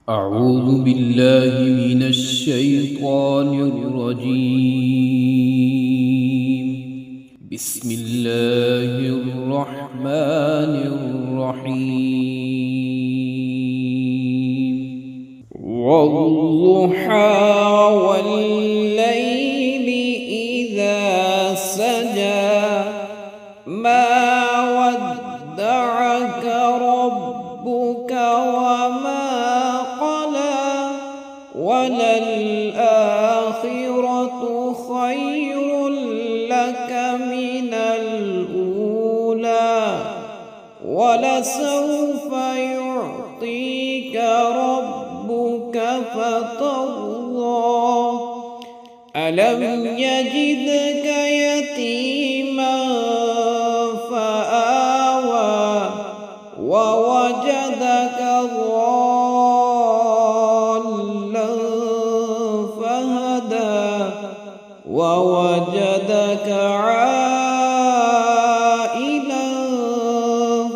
أعوذ بالله من الشيطان الرجيم. بسم الله الرحمن الرحيم. والضحى والليل إذا سجى ما ودعك ربك وما قلى وللآخرة خير لك من الأولى ولسوف يعطيك ربك فترضى ألم يجدك يتيما فآوى ووجدك ضالا فهدى ووجدك عائلا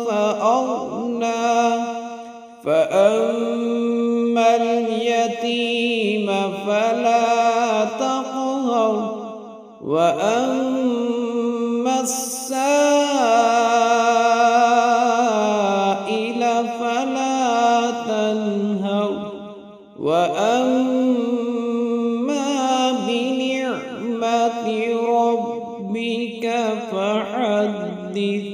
فأغنى فأما اليتيم فلا تقهر وأما السائل فلا تنهر وأما بنعمة ربك فحدث.